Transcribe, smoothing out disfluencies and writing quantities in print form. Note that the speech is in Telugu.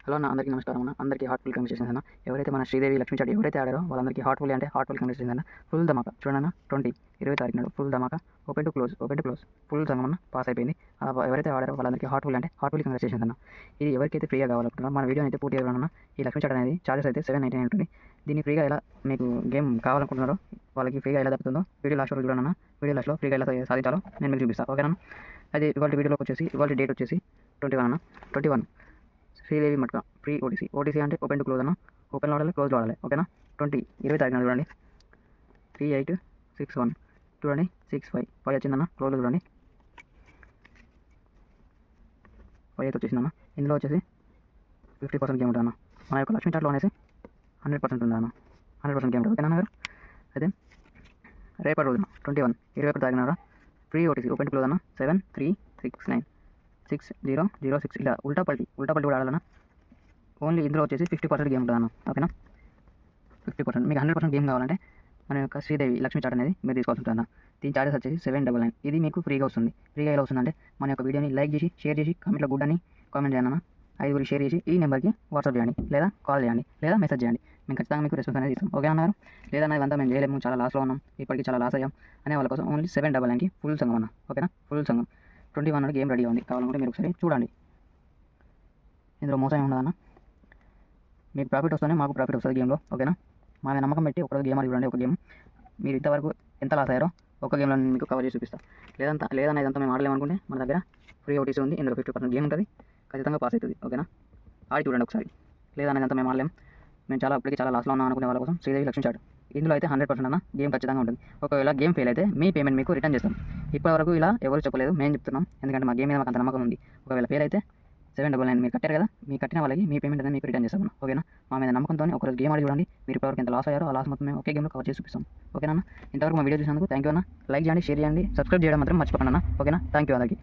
హలో అన్న, అందరికీ నమస్కారం అన్న. అందరికీ హార్ట్ఫుల్ కంగ్రాచులేషన్స్ అన్న. ఎవరైతే మన శ్రీదేవి లక్ష్మీ చాట్ ఎవరైతే ఆడారో వాళ్ళందరికీ హార్ట్ఫుల్ కంగ్రాచులేషన్స్ అన్న. ఫుల్ ధమాకా చూడన్న 20 తారీఖు నాడు full Dhamaka open to close full Sangam అన్న పాస్ అయిపోయింది. అలా ఎవరైతే ఆడారో వాళ్ళందరికీ హార్ట్ఫుల్ కంగ్రాచులేషన్స్ అన్న. ఇది ఎవరికైతే ఫ్రీగా కావాలనుకుంటున్నారో మన వీడియో అయితే పూర్తిగా చూడండి. ఈ లక్ష్మీ చాట్ అనేది చార్జెస్ అయితే 799 ఉంటుంది. దీన్ని ఫ్రీగా ఎలా మీకు గేమ్ కావాలనుకుంటున్నారో వాళ్ళకి ఫ్రీగా ఎలా దక్కుతుందో వీడియో లాస్ట్ వరకు చూడండి. వీడియో లాస్ట్లో ఫ్రీగా ఎలా సాధించాలో నేను మీకు చూపిస్తాను. ఓకేనా? అది ఇవాళ వీడియోలోకి వచ్చేసి ఇవాళ డేట్ వచ్చేసి 21 అన్న. 21 శ్రీదేవి మట్క ఫ్రీ ఓటీసీ అంటే ఓపెన్ టు క్లోజ్ అన్న. ఓపెన్లో ఆడాలి, క్లోజ్లో ఆడాలి. ఓకేనా? 20 తారీఖున చూడండి 3861 చూడండి 65 వచ్చిందన్న. క్లోజ్లో చూడండి 5 అయితే వచ్చేసిందన్న. ఇందులో వచ్చేసి 50% గేమ్ ఉంటుంది అన్న. మన యొక్క లక్ష్మీ చాట్లో అనేసి 100% ఉంది అన్న. 100% గేమ్ ఉంటుంది. ఓకేనా గారు? అయితే రేపటి రోజున 21 తారీఖున free OTC open to close అన్న. 7369 6006 ఇలా ఉల్టా పల్టీ కూడా ఆడాలన్నా. ఓన్లీ ఇందులో వచ్చేసి 50% గేమ్ ఉంటుంది అన్న. ఓకేనా? 50%. మీకు 100% గేమ్ కావాలంటే మన యొక్క శ్రీదేవి లక్ష్మీ చాట్ అనేది మీరు తీసుకోవాల్సి ఉంటుంది అన్న. దీని చార్జెస్ వచ్చేసి 799. ఇది మీకు ఫ్రీగా వస్తుంది. ఫ్రీగా ఎలా వస్తుందంటే మన యొక్క వీడియోని లైక్ చేసి షేర్ చేసి కామెంట్లో గుడ్ అని కామెంట్ చేయండి అన్న. 5 షేర్ చేసి ఈ నెంబర్కి వాట్సాప్ చేయండి, లేదా కాల్ చేయండి, లేదా మెసేజ్ చేయండి. మేము ఖచ్చితంగా మీకు రెస్పాన్స్ అనేది ఇస్తాం. ఓకే అన్నారు? లేదా ఇదంతా మేము చేయలేము, చాలా లాస్లో ఉన్నాం, ఇప్పటికి చాలా లాస్ అయ్యాం అనే వాళ్ళ కోసం ఓన్లీ 799కి ఫుల్ సంగం అన్న. ఓకేనా? ఫుల్ సంగం 21 నాడు గేమ్ రెడీ ఉంది. కావాలనుకుంటే మీరు ఒకసారి చూడండి. ఇందులో మోసం ఏమి ఉండదన్న. మీకు ప్రాఫిట్ వస్తేనే మాకు ప్రాఫిట్ వస్తుంది గేమ్లో. ఓకేనా? మా నమ్మకం పెట్టి ఒకరోజు గేమ్ ఆడి చూడండి. ఒక గేమ్ మీరు ఇంతవరకు ఎంత లాస్ అయ్యారో ఒక గేమ్లో మీకు కవర్ చేసి చూపిస్తాను. లేదన్నా ఇదంతా మేము ఆడలేమనుకుంటే మన దగ్గర ఫ్రీ ఓటీసీ ఉంది. ఇందులో 50% గేమ్ ఉంటుంది. ఖచ్చితంగా పాస్ అవుతుంది. ఓకేనా? ఆడి చూడండి ఒకసారి. లేదన్నా ఇదంతా మేము ఆడలేం, మేము ఇప్పటికీ చాలా లాస్లో ఉన్నాం అనుకునే వాళ్ళ కోసం శ్రీదేవి లక్ష్మీ చాట్. ఇందులో అయితే 100% అన్న గేమ్ ఖచ్చితంగా ఉంటుంది. ఒకవేళ గేమ్ ఫెయిల్ అయితే మీ పేమెంట్ మీకు రిటర్న్ చేస్తాం. ఇప్పటివరకు ఇలా ఎవరు చెప్పలేదు, మేము చెప్తున్నాం. ఎందుకంటే మా గేమ్ మీద మాకు అంత నమ్మకం ఉంది. ఒకవేళ ఫెయిల్ అయితే 799 మీరు కట్టారు కదా, మీ కట్టిన వాళ్ళకి మీ పేమెంట్ అనేది మీకు రిటర్న్ చేస్తాం. ఓకేనా? మా మీద నమ్మకంతో ఒకరోజు గేమ్ ఆడి చూడండి. మీరు ఇప్పటివరకు ఎంత లాస్ అయ్యారో ఆ లాస్ మొత్తం మేము ఒకే గేమ్లో కవర్ చేసి చూపిస్తాం. ఓకేనా? ఇంతవరకు మా వీడియో చూసినందుకు థ్యాంక్ యూ అన్న. లైక్ చేయండి, షేర్ చేయండి, సబ్స్క్రైబ్ చేయడం మాత్రం మర్చిపోకండి అన్న. ఓకేనా? థ్యాంక్ యూ అందరికీ.